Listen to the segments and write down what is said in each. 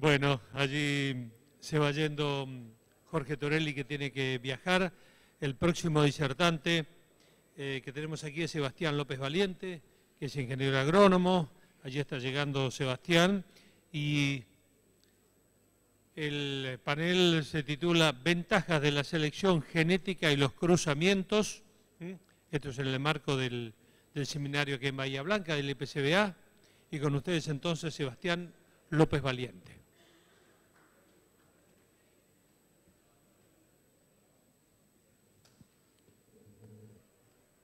Bueno, allí se va yendo Jorge Torelli, que tiene que viajar. El próximo disertante que tenemos aquí es Sebastián López Valiente, que es ingeniero agrónomo. Allí está llegando Sebastián. Y el panel se titula Ventajas de la selección genética y los cruzamientos. Esto es en el marco del seminario que en Bahía Blanca, del IPCBA. Y con ustedes entonces Sebastián López Valiente.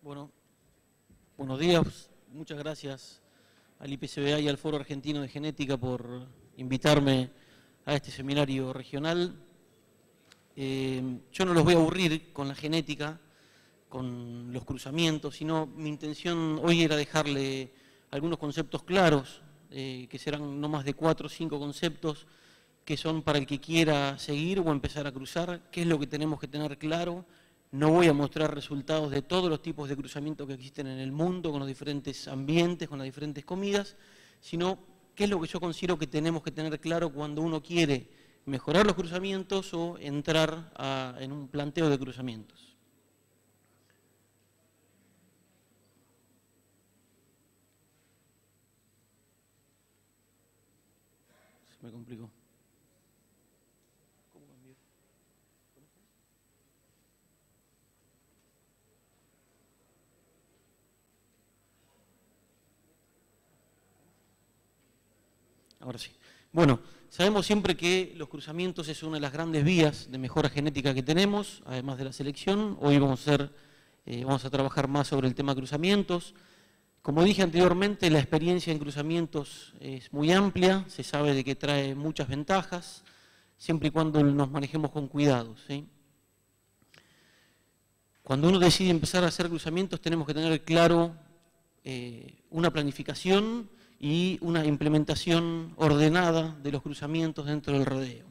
Bueno, buenos días. Muchas gracias al IPCBA y al Foro Argentino de Genética por invitarme a este seminario regional. Yo no los voy a aburrir con la genética, con los cruzamientos, sino mi intención hoy era dejarle algunos conceptos claros, que serán no más de 4 o 5 conceptos que son para el que quiera seguir o empezar a cruzar, qué es lo que tenemos que tener claro. No voy a mostrar resultados de todos los tipos de cruzamientos que existen en el mundo, con los diferentes ambientes, con las diferentes comidas, sino qué es lo que yo considero que tenemos que tener claro cuando uno quiere mejorar los cruzamientos o entrar en un planteo de cruzamientos. Se me complicó. Ahora sí. Bueno, sabemos siempre que los cruzamientos es una de las grandes vías de mejora genética que tenemos, además de la selección. Hoy vamos a trabajar más sobre el tema cruzamientos. Como dije anteriormente, la experiencia en cruzamientos es muy amplia, se sabe de que trae muchas ventajas, siempre y cuando nos manejemos con cuidado, ¿sí? Cuando uno decide empezar a hacer cruzamientos, tenemos que tener claro una planificación y una implementación ordenada de los cruzamientos dentro del rodeo.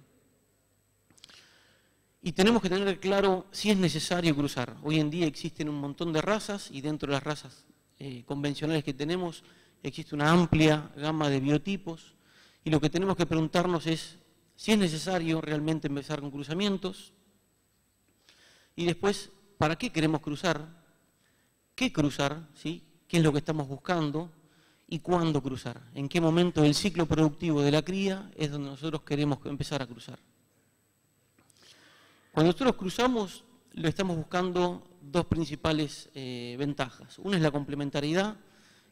Y tenemos que tener claro si es necesario cruzar. Hoy en día existen un montón de razas y dentro de las razas convencionales que tenemos existe una amplia gama de biotipos y lo que tenemos que preguntarnos es si es necesario realmente empezar con cruzamientos y después, ¿para qué queremos cruzar? ¿Qué cruzar? ¿Sí? ¿Qué es lo que estamos buscando? ¿Y cuándo cruzar? ¿En qué momento del ciclo productivo de la cría es donde nosotros queremos empezar a cruzar? Cuando nosotros cruzamos, lo estamos buscando dos principales ventajas. Una es la complementariedad,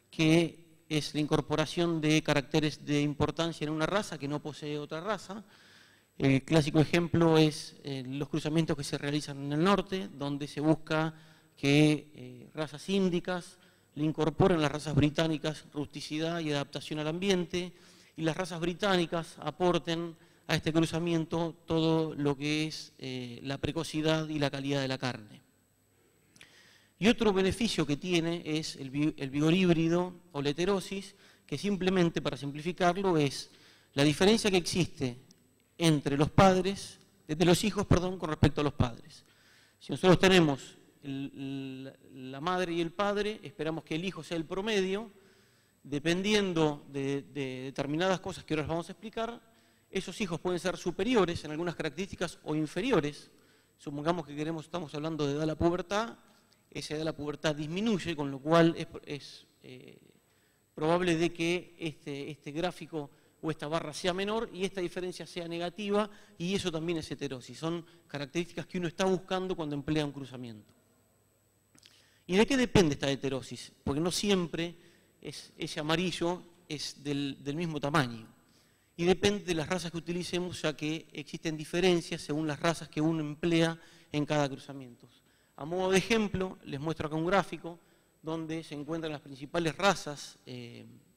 que es la incorporación de caracteres de importancia en una raza que no posee otra raza. El clásico ejemplo es los cruzamientos que se realizan en el norte, donde se busca que razas índicas le incorporen las razas británicas rusticidad y adaptación al ambiente, y las razas británicas aporten a este cruzamiento todo lo que es la precocidad y la calidad de la carne. Y otro beneficio que tiene es el vigor híbrido o la heterosis, que simplemente, para simplificarlo, es la diferencia que existe entre los hijos con respecto a los padres. Si nosotros tenemos la madre y el padre, esperamos que el hijo sea el promedio, dependiendo de determinadas cosas que ahora vamos a explicar. Esos hijos pueden ser superiores en algunas características o inferiores. Supongamos que estamos hablando de edad a la pubertad, esa edad a la pubertad disminuye, con lo cual es probable de que este gráfico o esta barra sea menor y esta diferencia sea negativa, y eso también es heterosis. Son características que uno está buscando cuando emplea un cruzamiento. ¿Y de qué depende esta heterosis? Porque no siempre ese amarillo es del mismo tamaño. Y depende de las razas que utilicemos, ya que existen diferencias según las razas que uno emplea en cada cruzamiento. A modo de ejemplo, les muestro acá un gráfico donde se encuentran las principales razas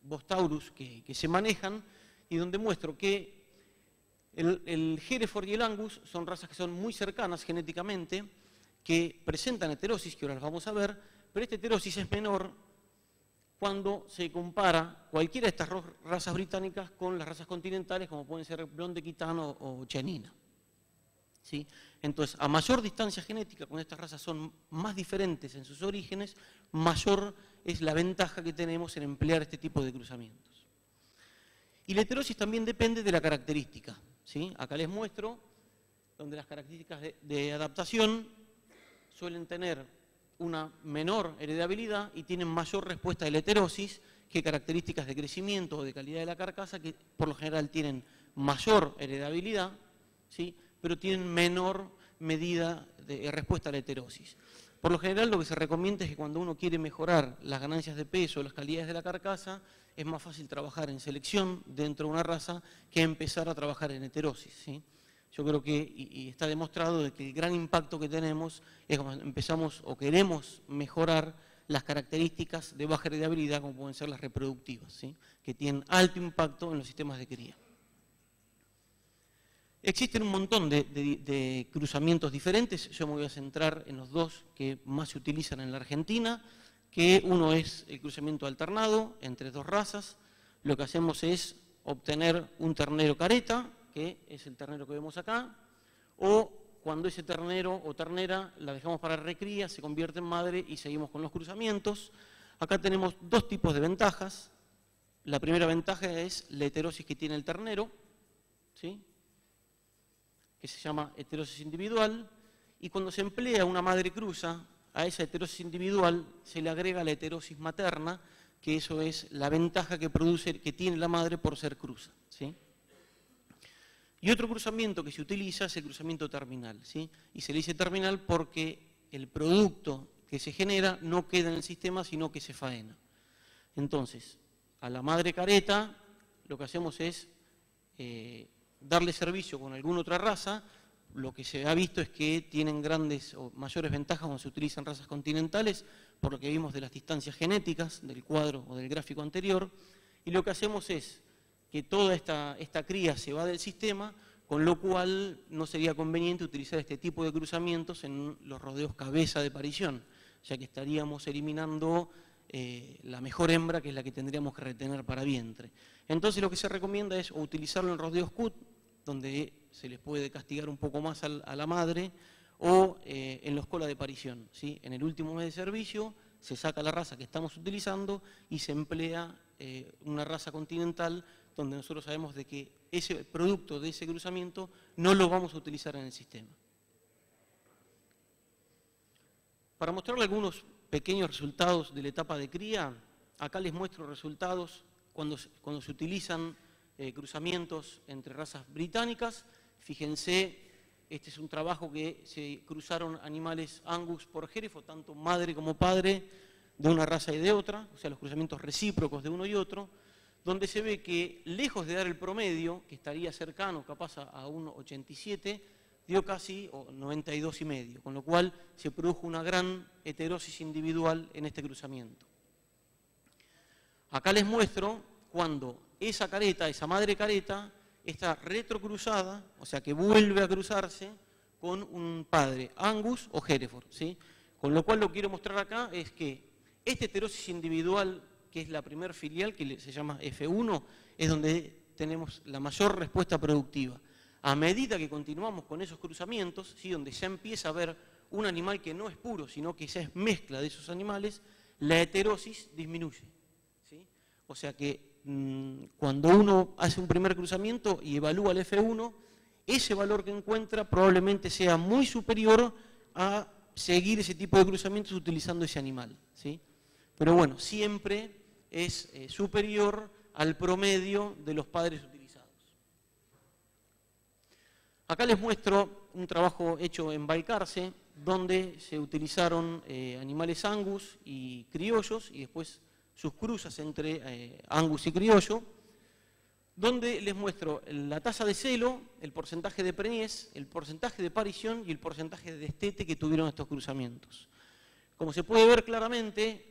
Bos taurus que se manejan, y donde muestro que el Hereford y el Angus son razas que son muy cercanas genéticamente, que presentan heterosis, que ahora las vamos a ver, pero esta heterosis es menor cuando se compara cualquiera de estas razas británicas con las razas continentales, como pueden ser Blonde Quitano o Chianina. ¿Sí? Entonces, a mayor distancia genética, cuando estas razas son más diferentes en sus orígenes, mayor es la ventaja que tenemos en emplear este tipo de cruzamientos. Y la heterosis también depende de la característica, ¿sí? Acá les muestro donde las características de adaptación suelen tener una menor heredabilidad y tienen mayor respuesta de la heterosis que características de crecimiento o de calidad de la carcasa, que por lo general tienen mayor heredabilidad, ¿sí? Pero tienen menor medida de respuesta a la heterosis. Por lo general lo que se recomienda es que cuando uno quiere mejorar las ganancias de peso o las calidades de la carcasa, es más fácil trabajar en selección dentro de una raza que empezar a trabajar en heterosis, ¿sí? Yo creo que, y está demostrado, de que el gran impacto que tenemos es cuando empezamos o queremos mejorar las características de baja heredabilidad, como pueden ser las reproductivas, ¿sí? Que tienen alto impacto en los sistemas de cría. Existen un montón de cruzamientos diferentes. Yo me voy a centrar en los dos que más se utilizan en la Argentina, que uno es el cruzamiento alternado entre dos razas. Lo que hacemos es obtener un ternero careta, que es el ternero que vemos acá, o cuando ese ternero o ternera la dejamos para recría, se convierte en madre y seguimos con los cruzamientos. Acá tenemos dos tipos de ventajas. La primera ventaja es la heterosis que tiene el ternero, ¿sí? Que se llama heterosis individual, y cuando se emplea una madre cruza, a esa heterosis individual se le agrega la heterosis materna, que eso es la ventaja que produce, que tiene la madre por ser cruza, ¿sí? Y otro cruzamiento que se utiliza es el cruzamiento terminal, ¿sí? Y se le dice terminal porque el producto que se genera no queda en el sistema, sino que se faena. Entonces, a la madre careta lo que hacemos es darle servicio con alguna otra raza. Lo que se ha visto es que tienen grandes o mayores ventajas cuando se utilizan razas continentales, por lo que vimos de las distancias genéticas del cuadro o del gráfico anterior, y lo que hacemos es que toda esta cría se va del sistema, con lo cual no sería conveniente utilizar este tipo de cruzamientos en los rodeos cabeza de parición, ya que estaríamos eliminando la mejor hembra, que es la que tendríamos que retener para vientre. Entonces lo que se recomienda es utilizarlo en rodeos CUT, donde se les puede castigar un poco más a la madre, o en los colas de parición, ¿sí? En el último mes de servicio se saca la raza que estamos utilizando y se emplea una raza continental, donde nosotros sabemos de que ese producto de ese cruzamiento no lo vamos a utilizar en el sistema. Para mostrarle algunos pequeños resultados de la etapa de cría, acá les muestro resultados cuando se utilizan cruzamientos entre razas británicas. Fíjense, este es un trabajo que se cruzaron animales Angus por Hereford, tanto madre como padre, de una raza y de otra, o sea, los cruzamientos recíprocos de uno y otro, donde se ve que, lejos de dar el promedio, que estaría cercano capaz a 1,87, dio casi 92,5, con lo cual se produjo una gran heterosis individual en este cruzamiento. Acá les muestro cuando esa careta, esa madre careta, está retrocruzada, o sea que vuelve a cruzarse con un padre, Angus o Hereford, ¿sí? Con lo cual lo que quiero mostrar acá es que esta heterosis individual, que es la primer filial, que se llama F1, es donde tenemos la mayor respuesta productiva. A medida que continuamos con esos cruzamientos, ¿sí? Donde ya empieza a haber un animal que no es puro, sino que ya es mezcla de esos animales, la heterosis disminuye, ¿sí? O sea que cuando uno hace un primer cruzamiento y evalúa el F1, ese valor que encuentra probablemente sea muy superior a seguir ese tipo de cruzamientos utilizando ese animal, ¿sí? Pero bueno, siempre es superior al promedio de los padres utilizados. Acá les muestro un trabajo hecho en Balcarce, donde se utilizaron animales Angus y criollos, y después sus cruzas entre Angus y criollo, donde les muestro la tasa de celo, el porcentaje de preñez, el porcentaje de parición y el porcentaje de destete que tuvieron estos cruzamientos. Como se puede ver claramente,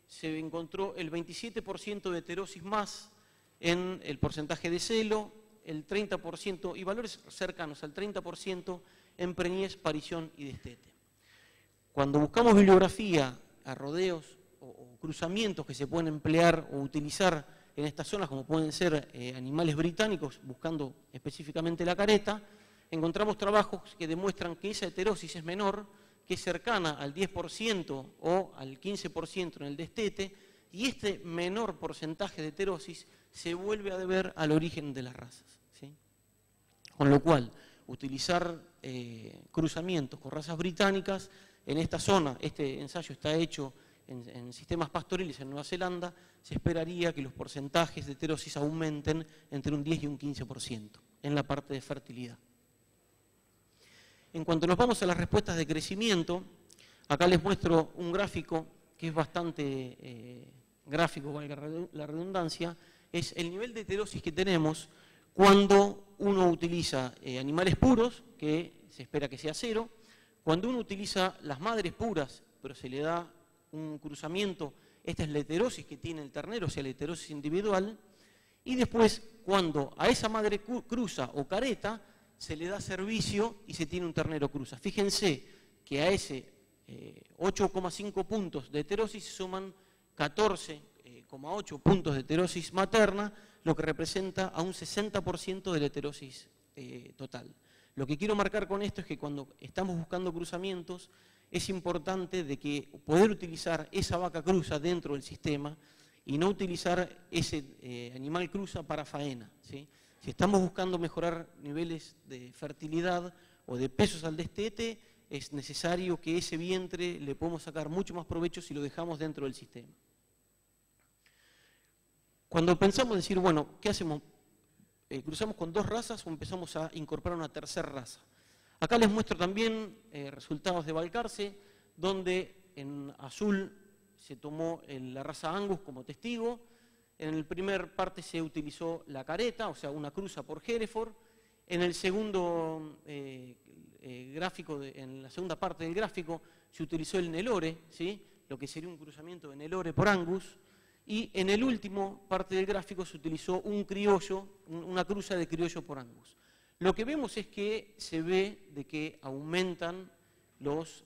se encontró el 27% de heterosis más en el porcentaje de celo, el 30% y valores cercanos al 30% en preñez, parición y destete. Cuando buscamos bibliografía a rodeos o cruzamientos que se pueden emplear o utilizar en estas zonas, como pueden ser animales británicos, buscando específicamente la careta, encontramos trabajos que demuestran que esa heterosis es menor, que es cercana al 10% o al 15% en el destete, y este menor porcentaje de heterosis se vuelve a deber al origen de las razas, ¿sí? Con lo cual, utilizar cruzamientos con razas británicas en esta zona, este ensayo está hecho en sistemas pastoriles en Nueva Zelanda, se esperaría que los porcentajes de heterosis aumenten entre un 10 y un 15% en la parte de fertilidad. En cuanto nos vamos a las respuestas de crecimiento, acá les muestro un gráfico que es bastante gráfico, valga la redundancia, es el nivel de heterosis que tenemos cuando uno utiliza animales puros, que se espera que sea 0, cuando uno utiliza las madres puras, pero se le da un cruzamiento, esta es la heterosis que tiene el ternero, o sea, la heterosis individual, y después cuando a esa madre cruza o careta, se le da servicio y se tiene un ternero cruza. Fíjense que a ese 8,5 puntos de heterosis se suman 14,8 puntos de heterosis materna, lo que representa a un 60% de la heterosis total. Lo que quiero marcar con esto es que cuando estamos buscando cruzamientos, es importante de que poder utilizar esa vaca cruza dentro del sistema y no utilizar ese animal cruza para faena, ¿sí? Si estamos buscando mejorar niveles de fertilidad o de pesos al destete, es necesario que ese vientre le podemos sacar mucho más provecho si lo dejamos dentro del sistema. Cuando pensamos decir, bueno, ¿qué hacemos? ¿Cruzamos con 2 razas o empezamos a incorporar una tercera raza? Acá les muestro también resultados de Balcarce, donde en azul se tomó la raza Angus como testigo. En el primer parte se utilizó la careta, o sea, una cruza por Hereford. En el segundo gráfico, en la segunda parte del gráfico, se utilizó el Nelore, ¿sí? Lo que sería un cruzamiento de Nelore por Angus. Y en el último parte del gráfico se utilizó un criollo, una cruza de criollo por Angus. Lo que vemos es que se ve de que aumentan los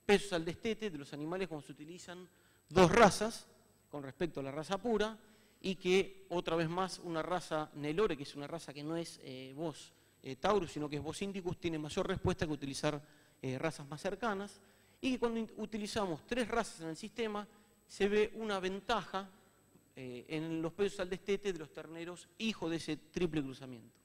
pesos al destete de los animales cuando se utilizan 2 razas con respecto a la raza pura, y que otra vez más una raza Nelore, que es una raza que no es Bos Taurus, sino que es Bos Indicus, tiene mayor respuesta que utilizar razas más cercanas, y que cuando utilizamos 3 razas en el sistema se ve una ventaja en los pesos al destete de los terneros hijos de ese triple cruzamiento.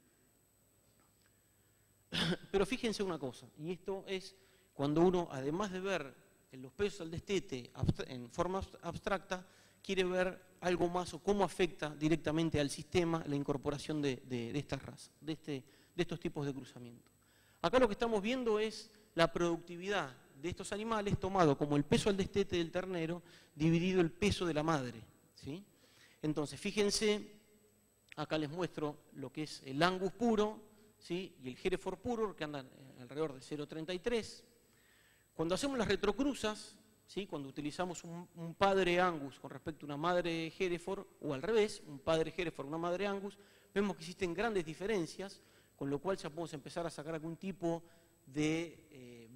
Pero fíjense una cosa, y esto es cuando uno, además de ver los pesos al destete en forma abstracta, quiere ver algo más o cómo afecta directamente al sistema la incorporación de estas razas, de estos tipos de cruzamiento. Acá lo que estamos viendo es la productividad de estos animales tomado como el peso al destete del ternero dividido el peso de la madre, ¿sí? Entonces, fíjense, acá les muestro lo que es el Angus puro, ¿sí? Y el Hereford puro, que andan alrededor de 0,33. Cuando hacemos las retrocruzas, ¿sí? Cuando utilizamos un padre Angus con respecto a una madre Hereford, o al revés, un padre Hereford, una madre Angus, vemos que existen grandes diferencias, con lo cual ya podemos empezar a sacar algún tipo de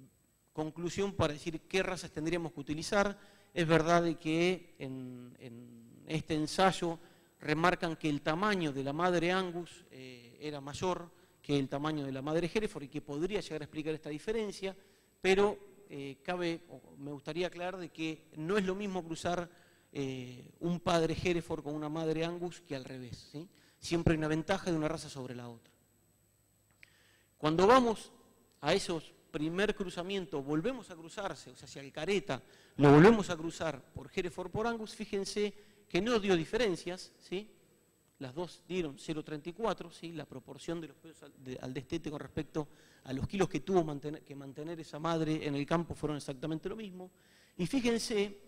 conclusión para decir qué razas tendríamos que utilizar. Es verdad de que en este ensayo remarcan que el tamaño de la madre Angus era mayor que el tamaño de la madre Hereford y que podría llegar a explicar esta diferencia, pero me gustaría aclarar de que no es lo mismo cruzar un padre Hereford con una madre Angus que al revés, ¿sí? Siempre hay una ventaja de una raza sobre la otra. Cuando vamos a esos primer cruzamiento, volvemos a cruzarse, o sea, si al careta lo volvemos a cruzar por Hereford por Angus, fíjense que no dio diferencias, ¿sí? Las dos dieron 0,34, ¿sí? La proporción de los pesos al destete con respecto a los kilos que tuvo que mantener esa madre en el campo fueron exactamente lo mismo. Y fíjense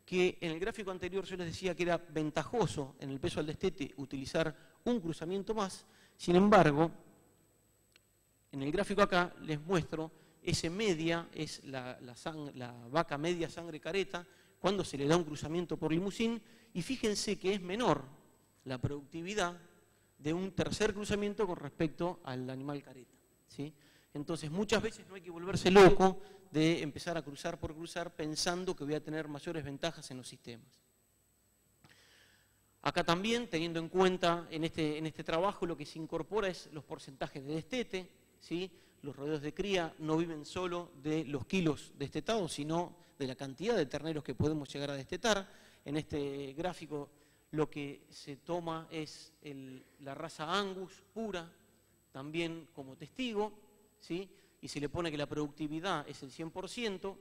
que en el gráfico anterior yo les decía que era ventajoso en el peso al destete utilizar un cruzamiento más. Sin embargo, en el gráfico acá les muestro ese media, es la vaca media sangre careta, cuando se le da un cruzamiento por limusín, y fíjense que es menor la productividad de un tercer cruzamiento con respecto al animal careta, ¿sí? Entonces muchas veces no hay que volverse loco de empezar a cruzar por cruzar pensando que voy a tener mayores ventajas en los sistemas. Acá también, teniendo en cuenta en este trabajo, lo que se incorpora es los porcentajes de destete, ¿sí? Los rodeos de cría no viven solo de los kilos destetados, sino de la cantidad de terneros que podemos llegar a destetar. En este gráfico lo que se toma es la raza Angus pura, también como testigo, ¿sí? Y se le pone que la productividad es el 100%.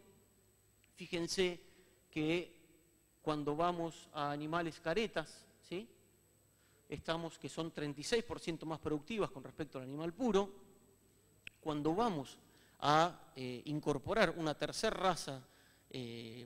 Fíjense que cuando vamos a animales caretas, ¿sí? Estamos que son 36% más productivas con respecto al animal puro. Cuando vamos a incorporar una tercera raza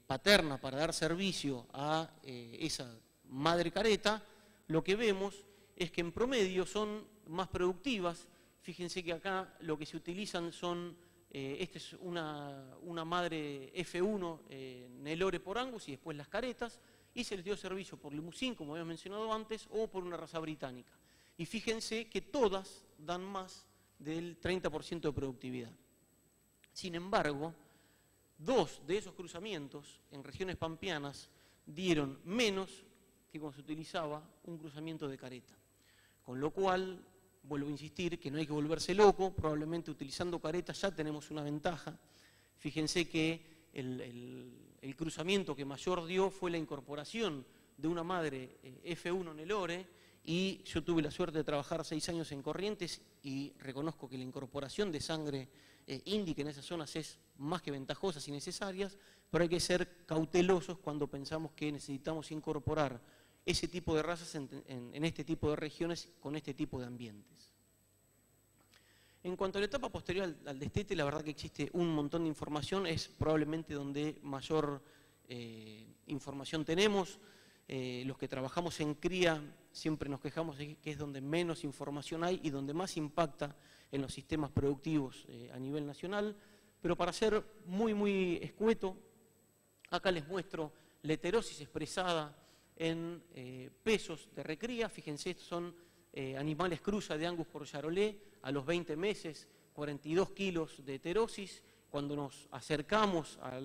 paterna para dar servicio a esa madre careta, lo que vemos es que en promedio son más productivas. Fíjense que acá lo que se utilizan son, esta es una madre F1 Nelore por Angus y después las caretas, y se les dio servicio por Limousin, como habíamos mencionado antes, o por una raza británica. Y fíjense que todas dan más del 30% de productividad. Sin embargo, 2 de esos cruzamientos en regiones pampeanas dieron menos que cuando se utilizaba un cruzamiento de careta. Con lo cual, vuelvo a insistir que no hay que volverse loco, probablemente utilizando careta ya tenemos una ventaja. Fíjense que el cruzamiento que mayor dio fue la incorporación de una madre F1 Nelore, y yo tuve la suerte de trabajar 6 años en Corrientes y reconozco que la incorporación de sangre índica en esas zonas es más que ventajosa y necesarias, pero hay que ser cautelosos cuando pensamos que necesitamos incorporar ese tipo de razas en este tipo de regiones con este tipo de ambientes. En cuanto a la etapa posterior al destete, la verdad que existe un montón de información, es probablemente donde mayor información tenemos. Los que trabajamos en cría siempre nos quejamos de que es donde menos información hay y donde más impacta en los sistemas productivos a nivel nacional, pero para ser muy escueto, acá les muestro la heterosis expresada en pesos de recría. Fíjense, estos son animales cruza de Angus por Charolais a los 20 meses, 42 kilos de heterosis. Cuando nos acercamos a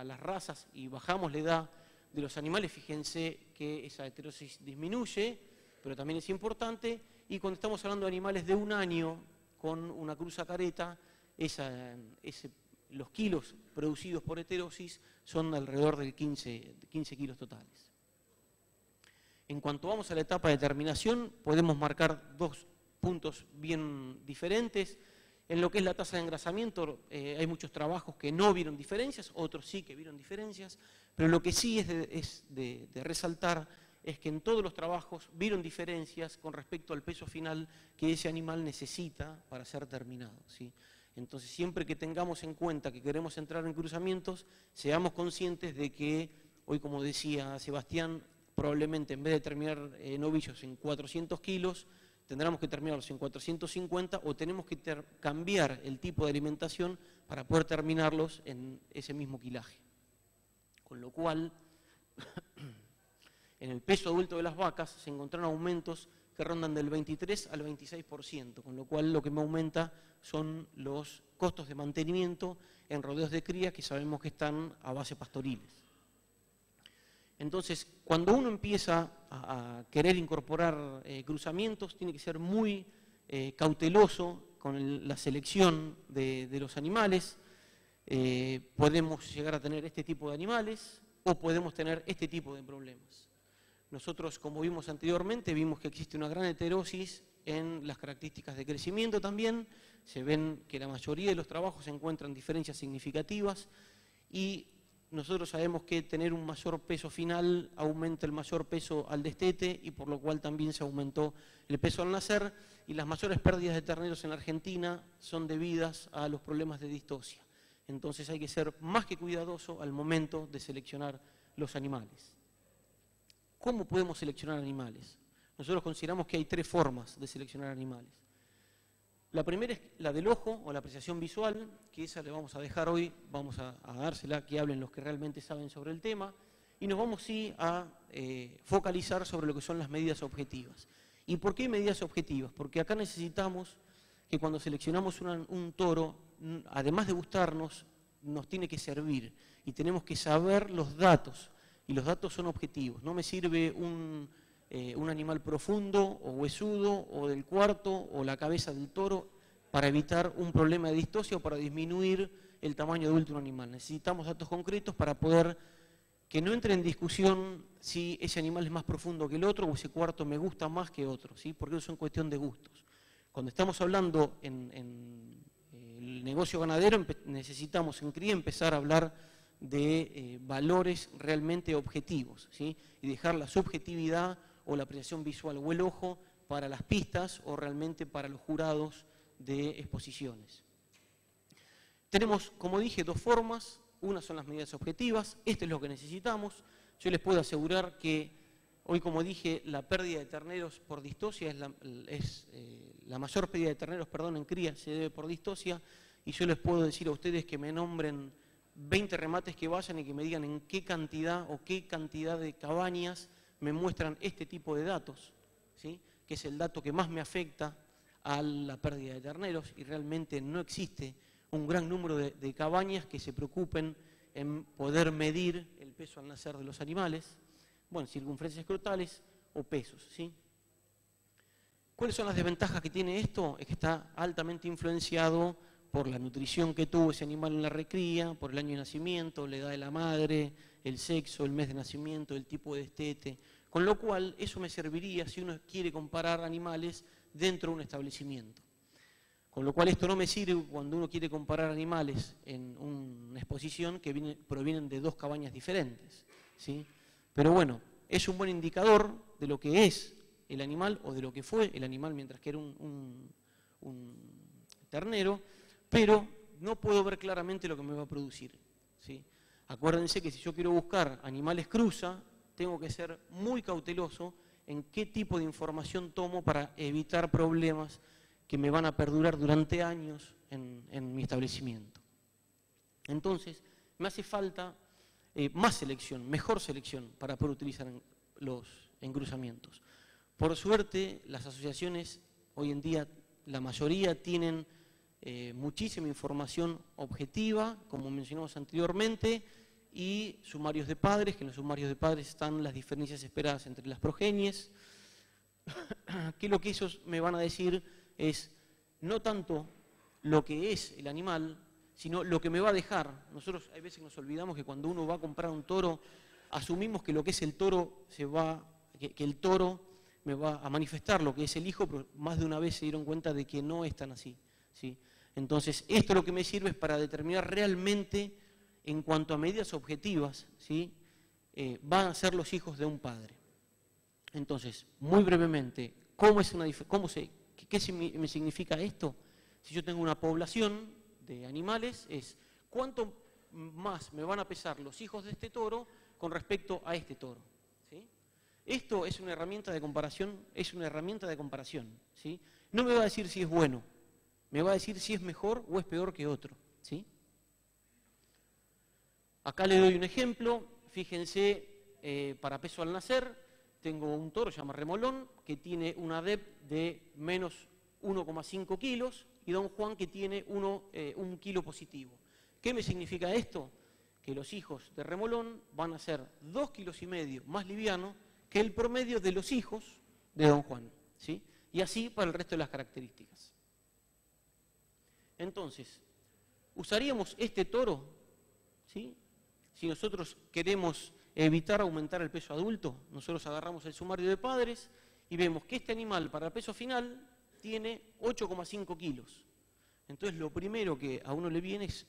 las razas y bajamos la edad de los animales, fíjense que esa heterosis disminuye, pero también es importante. Y cuando estamos hablando de animales de 1 año con una cruza careta, los kilos producidos por heterosis son alrededor de 15 kilos totales. En cuanto vamos a la etapa de terminación, podemos marcar 2 puntos bien diferentes. En lo que es la tasa de engrasamiento, hay muchos trabajos que no vieron diferencias, otros sí que vieron diferencias, pero lo que sí es de resaltar es que en todos los trabajos vieron diferencias con respecto al peso final que ese animal necesita para ser terminado, ¿sí? Entonces, siempre que tengamos en cuenta que queremos entrar en cruzamientos, seamos conscientes de que, hoy como decía Sebastián, probablemente en vez de terminar novillos en 400 kilos, tendremos que terminarlos en 450 o tenemos que cambiar el tipo de alimentación para poder terminarlos en ese mismo quilaje. Con lo cual, en el peso adulto de las vacas se encontraron aumentos que rondan del 23 al 26%, con lo cual lo que me aumenta son los costos de mantenimiento en rodeos de cría que sabemos que están a base pastoriles. Entonces, cuando uno empieza a querer incorporar cruzamientos, tiene que ser muy cauteloso con la selección de los animales. Podemos llegar a tener este tipo de animales o podemos tener este tipo de problemas. Nosotros, como vimos anteriormente, vimos que existe una gran heterosis en las características de crecimiento también. Se ven que la mayoría de los trabajos encuentran diferencias significativas y nosotros sabemos que tener un mayor peso final aumenta el mayor peso al destete y por lo cual también se aumentó el peso al nacer, y las mayores pérdidas de terneros en la Argentina son debidas a los problemas de distosia. Entonces hay que ser más que cuidadoso al momento de seleccionar los animales. ¿Cómo podemos seleccionar animales? Nosotros consideramos que hay 3 formas de seleccionar animales. La primera es la del ojo o la apreciación visual, que esa le vamos a dejar hoy, vamos a dársela, que hablen los que realmente saben sobre el tema, y nos vamos sí a focalizar sobre lo que son las medidas objetivas. ¿Y por qué medidas objetivas? Porque acá necesitamos que cuando seleccionamos un toro, además de gustarnos, nos tiene que servir y tenemos que saber los datos, y los datos son objetivos. No me sirve un animal profundo o huesudo o del cuarto o la cabeza del toro para evitar un problema de distosia o para disminuir el tamaño adulto de un animal. Necesitamos datos concretos para poder que no entre en discusión si ese animal es más profundo que el otro o ese cuarto me gusta más que otro, ¿sí? Porque eso es cuestión de gustos. Cuando estamos hablando en el negocio ganadero, necesitamos en cría empezar a hablar de valores realmente objetivos, ¿sí? Y dejar la subjetividad o la apreciación visual o el ojo para las pistas o realmente para los jurados de exposiciones. Tenemos, como dije, dos formas. Una son las medidas objetivas, esto es lo que necesitamos. Yo les puedo asegurar que hoy, como dije, la pérdida de terneros por distosia la mayor pérdida de terneros, en cría se debe por distosia, y yo les puedo decir a ustedes que me nombren 20 remates que vayan y que me digan en qué cantidad o qué cantidad de cabañas me muestran este tipo de datos, ¿sí? Que es el dato que más me afecta a la pérdida de terneros, y realmente no existe un gran número de cabañas que se preocupen en poder medir el peso al nacer de los animales, bueno, circunferencias escrotales o pesos, ¿sí? ¿Cuáles son las desventajas que tiene esto? Es que está altamente influenciado por la nutrición que tuvo ese animal en la recría, por el año de nacimiento, la edad de la madre, el sexo, el mes de nacimiento, el tipo de destete, con lo cual eso me serviría si uno quiere comparar animales dentro de un establecimiento. Con lo cual esto no me sirve cuando uno quiere comparar animales en una exposición que provienen de dos cabañas diferentes, ¿sí? Pero bueno, es un buen indicador de lo que es el animal o de lo que fue el animal mientras que era un ternero, pero no puedo ver claramente lo que me va a producir, ¿sí? Acuérdense que si yo quiero buscar animales cruza, tengo que ser muy cauteloso en qué tipo de información tomo para evitar problemas que me van a perdurar durante años en mi establecimiento. Entonces, me hace falta más selección, mejor selección para poder utilizar los encruzamientos. Por suerte, las asociaciones hoy en día, la mayoría tienen muchísima información objetiva, como mencionamos anteriormente, y sumarios de padres, que en los sumarios de padres están las diferencias esperadas entre las progenies, que lo que esos me van a decir es no tanto lo que es el animal, sino lo que me va a dejar. Nosotros hay veces nos olvidamos que cuando uno va a comprar un toro, asumimos que lo que es el toro que el toro me va a manifestar lo que es el hijo, pero más de una vez se dieron cuenta de que no es tan así, ¿sí? Entonces, esto lo que me sirve es para determinar realmente, en cuanto a medidas objetivas, ¿sí? Van a ser los hijos de un padre. Entonces, muy brevemente, ¿qué me significa esto? Si yo tengo una población de animales, es cuánto más me van a pesar los hijos de este toro con respecto a este toro, ¿sí? Esto es una herramienta de comparación, ¿sí? No me va a decir si es bueno, me va a decir si es mejor o es peor que otro, ¿sí? Acá le doy un ejemplo, fíjense, para peso al nacer, tengo un toro, se llama Remolón, que tiene una DEP de menos 1,5 kilos y Don Juan que tiene un kilo positivo. ¿Qué me significa esto? Que los hijos de Remolón van a ser 2,5 kilos más livianos que el promedio de los hijos de Don Juan, ¿sí? Y así para el resto de las características. Entonces, ¿usaríamos este toro? ¿Sí? Si nosotros queremos evitar aumentar el peso adulto, nosotros agarramos el sumario de padres y vemos que este animal para el peso final tiene 8,5 kilos. Entonces lo primero que a uno le viene es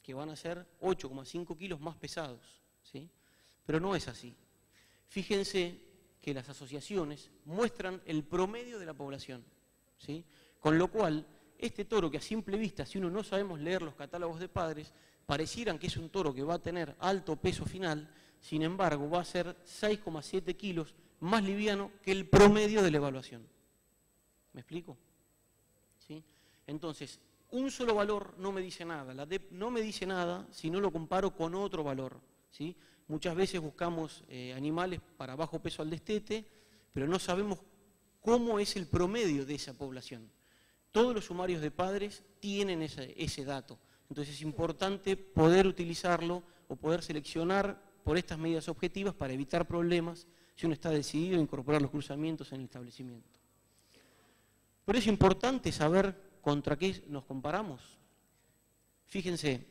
que van a ser 8,5 kilos más pesados, ¿sí? Pero no es así. Fíjense que las asociaciones muestran el promedio de la población, ¿sí? Con lo cual, este toro que a simple vista, si uno no sabemos leer los catálogos de padres, parecieran que es un toro que va a tener alto peso final, sin embargo va a ser 6,7 kilos más liviano que el promedio de la evaluación. ¿Me explico? ¿Sí? Entonces, un solo valor no me dice nada, la DEP no me dice nada si no lo comparo con otro valor, ¿sí? Muchas veces buscamos animales para bajo peso al destete, pero no sabemos cómo es el promedio de esa población. Todos los sumarios de padres tienen ese dato. Entonces es importante poder utilizarlo o poder seleccionar por estas medidas objetivas para evitar problemas si uno está decidido a incorporar los cruzamientos en el establecimiento. Por eso es importante saber contra qué nos comparamos. Fíjense,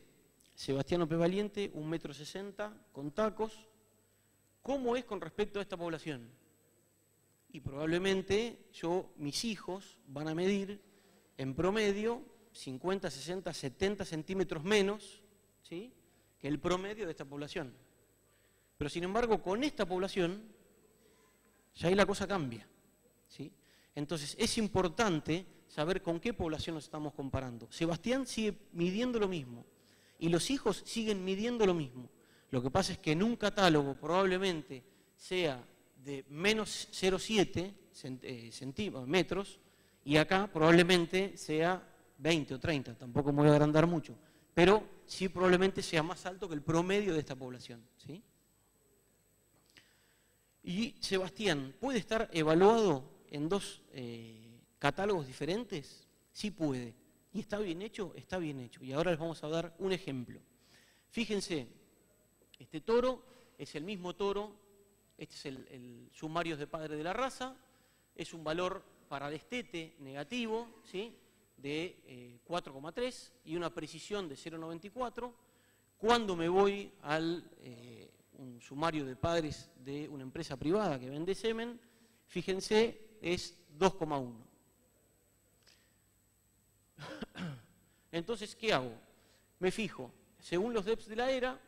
Sebastián López Valiente, 1,60 m con tacos, ¿Cómo es con respecto a esta población? Y probablemente mis hijos van a medir en promedio 50, 60, 70 centímetros menos, ¿sí?, que el promedio de esta población. Pero sin embargo, con esta población, ya ahí la cosa cambia, ¿sí? Entonces, es importante saber con qué población nos estamos comparando. Sebastián sigue midiendo lo mismo y los hijos siguen midiendo lo mismo. Lo que pasa es que en un catálogo probablemente sea de menos 0,7 centímetros y acá probablemente sea 20 o 30, tampoco me voy a agrandar mucho, pero sí probablemente sea más alto que el promedio de esta población, ¿sí? Y Sebastián, ¿puede estar evaluado en dos catálogos diferentes? Sí puede. ¿Y está bien hecho? Está bien hecho. Y ahora les vamos a dar un ejemplo. Fíjense, este toro es el mismo toro, este es el sumario de padre de la raza, es un valor para destete negativo, ¿sí?, de 4,3 y una precisión de 0,94. Cuando me voy al un sumario de padres de una empresa privada que vende semen, fíjense, es 2,1. Entonces, ¿qué hago? Me fijo, según los DEPs de la ERA,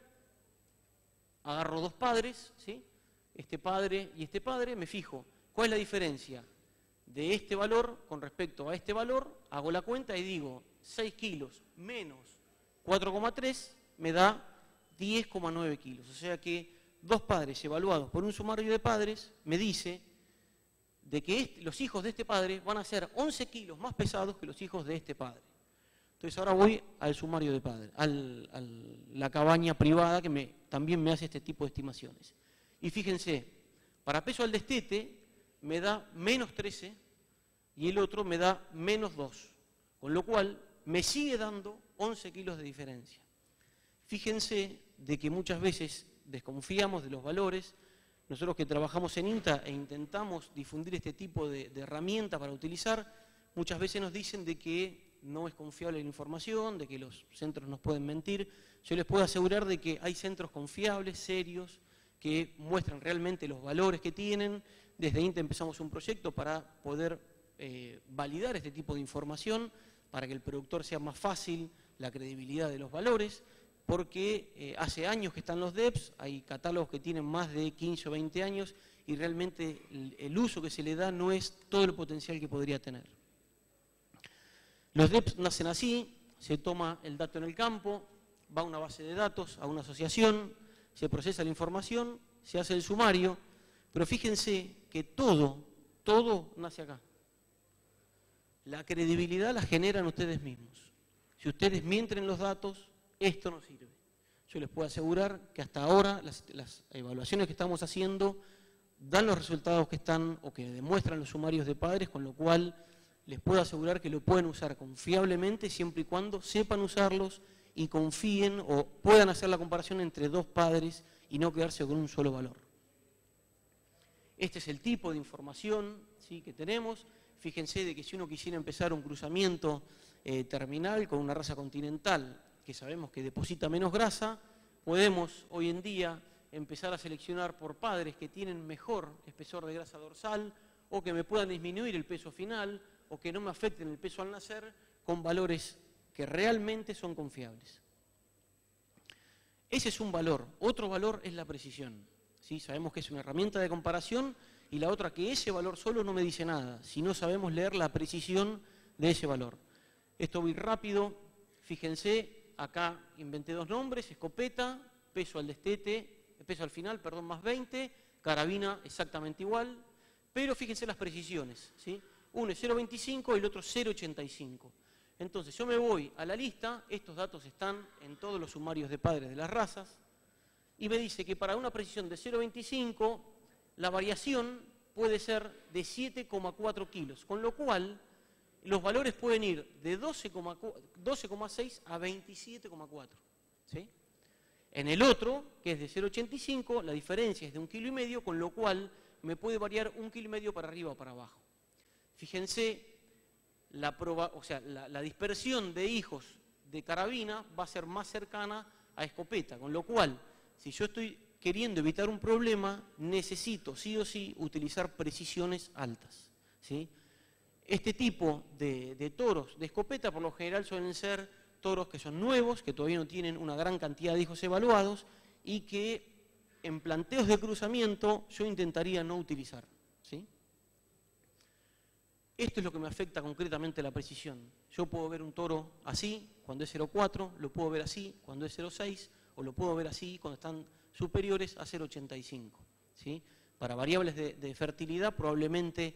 agarro dos padres, ¿sí?, este padre y este padre, me fijo, ¿cuál es la diferencia de este valor con respecto a este valor? Hago la cuenta y digo, 6 kilos menos 4,3 me da 10,9 kilos. O sea que dos padres evaluados por un sumario de padres me dice de que los hijos de este padre van a ser 11 kilos más pesados que los hijos de este padre. Entonces ahora voy al sumario de padres, a la cabaña privada que también me hace este tipo de estimaciones. Y fíjense, para peso al destete me da menos 13 y el otro me da menos 2, con lo cual me sigue dando 11 kilos de diferencia. Fíjense de que muchas veces desconfiamos de los valores. Nosotros que trabajamos en INTA e intentamos difundir este tipo de herramienta para utilizar, muchas veces nos dicen de que no es confiable la información, de que los centros nos pueden mentir. Yo les puedo asegurar de que hay centros confiables, serios, que muestran realmente los valores que tienen. Desde INTA empezamos un proyecto para poder validar este tipo de información, para que el productor sea más fácil la credibilidad de los valores, porque hace años que están los DEPs, hay catálogos que tienen más de 15 o 20 años y realmente el uso que se le da no es todo el potencial que podría tener. Los DEPs nacen así, se toma el dato en el campo, va a una base de datos, a una asociación, se procesa la información, se hace el sumario, pero fíjense que todo nace acá. La credibilidad la generan ustedes mismos. Si ustedes mienten en los datos, esto no sirve. Yo les puedo asegurar que hasta ahora las evaluaciones que estamos haciendo dan los resultados que están o que demuestran los sumarios de padres, con lo cual les puedo asegurar que lo pueden usar confiablemente siempre y cuando sepan usarlos y confíen o puedan hacer la comparación entre dos padres y no quedarse con un solo valor. Este es el tipo de información, ¿sí?, que tenemos. Fíjense de que si uno quisiera empezar un cruzamiento terminal con una raza continental que sabemos que deposita menos grasa, podemos hoy en día empezar a seleccionar por padres que tienen mejor espesor de grasa dorsal o que me puedan disminuir el peso final o que no me afecten el peso al nacer con valores que realmente son confiables. Ese es un valor. Otro valor es la precisión, ¿sí? Sabemos que es una herramienta de comparación y la otra que ese valor solo no me dice nada, si no sabemos leer la precisión de ese valor. Esto voy rápido. Fíjense, acá inventé dos nombres: escopeta, peso al destete, peso al final, perdón, más 20, carabina exactamente igual, pero fíjense las precisiones, ¿sí? Uno es 0,25 y el otro 0,85. Entonces yo me voy a la lista, estos datos están en todos los sumarios de padres de las razas, y me dice que para una precisión de 0,25 la variación puede ser de 7,4 kilos, con lo cual los valores pueden ir de 12,6 a 27,4. ¿Sí? En el otro, que es de 0,85, la diferencia es de 1,5 kilos, con lo cual me puede variar 1,5 kilos para arriba o para abajo. Fíjense, la dispersión de hijos de carabina va a ser más cercana a escopeta, con lo cual, si yo estoy queriendo evitar un problema, necesito sí o sí utilizar precisiones altas, ¿sí? Este tipo de toros de escopeta por lo general suelen ser toros que son nuevos, que todavía no tienen una gran cantidad de hijos evaluados y que en planteos de cruzamiento yo intentaría no utilizar, ¿sí? Esto es lo que me afecta concretamente la precisión. Yo puedo ver un toro así cuando es 0,4, lo puedo ver así cuando es 0,6 o lo puedo ver así cuando están superiores a 0,85, ¿sí? Para variables de fertilidad probablemente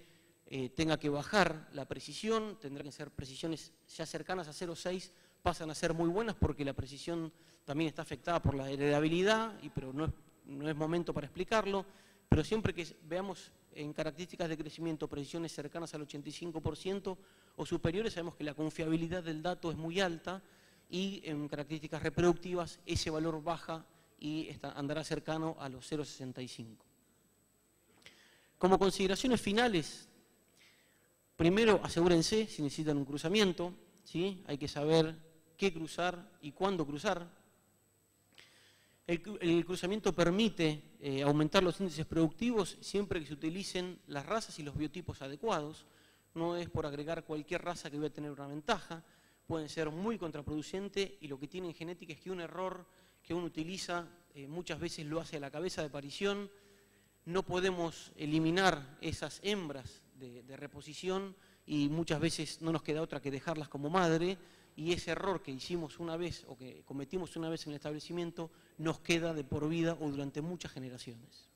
tenga que bajar la precisión, tendrán que ser precisiones ya cercanas a 0,6, pasan a ser muy buenas porque la precisión también está afectada por la heredabilidad, pero no es momento para explicarlo, pero siempre que veamos en características de crecimiento precisiones cercanas al 85% o superiores, sabemos que la confiabilidad del dato es muy alta y en características reproductivas ese valor baja y andará cercano a los 0,65. Como consideraciones finales, primero asegúrense si necesitan un cruzamiento, ¿sí? Hay que saber qué cruzar y cuándo cruzar. El cruzamiento permite aumentar los índices productivos siempre que se utilicen las razas y los biotipos adecuados. No es por agregar cualquier raza que voy a tener una ventaja, pueden ser muy contraproducentes y lo que tiene en genética es que un error que uno utiliza muchas veces lo hace a la cabeza de parición. No podemos eliminar esas hembras de reposición y muchas veces no nos queda otra que dejarlas como madre y ese error que hicimos una vez o que cometimos una vez en el establecimiento nos queda de por vida o durante muchas generaciones.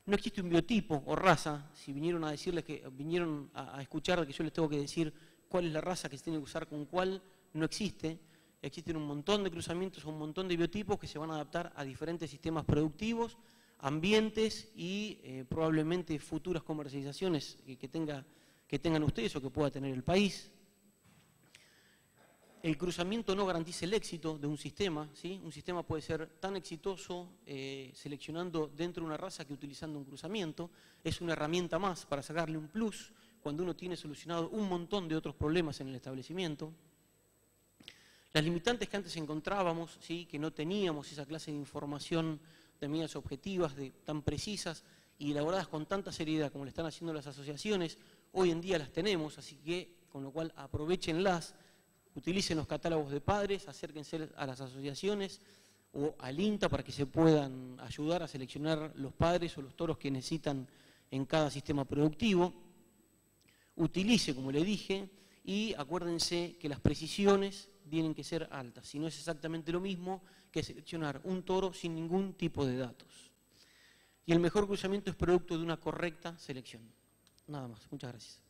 No existe un biotipo o raza, si vinieron a decirles que vinieron a escuchar que yo les tengo que decir cuál es la raza que se tiene que usar con cuál, no existe. Existen un montón de cruzamientos, un montón de biotipos que se van a adaptar a diferentes sistemas productivos, ambientes y probablemente futuras comercializaciones que tengan ustedes o que pueda tener el país. El cruzamiento no garantiza el éxito de un sistema, ¿sí? Un sistema puede ser tan exitoso seleccionando dentro de una raza que utilizando un cruzamiento. Es una herramienta más para sacarle un plus cuando uno tiene solucionado un montón de otros problemas en el establecimiento. Las limitantes que antes encontrábamos, ¿sí? Que no teníamos esa clase de información de medidas objetivas, tan precisas y elaboradas con tanta seriedad como le están haciendo las asociaciones, hoy en día las tenemos, así que con lo cual aprovéchenlas. Utilicen los catálogos de padres, acérquense a las asociaciones o al INTA para que se puedan ayudar a seleccionar los padres o los toros que necesitan en cada sistema productivo. Utilice, como le dije, y acuérdense que las precisiones tienen que ser altas, si no es exactamente lo mismo que seleccionar un toro sin ningún tipo de datos. Y el mejor cruzamiento es producto de una correcta selección. Nada más. Muchas gracias.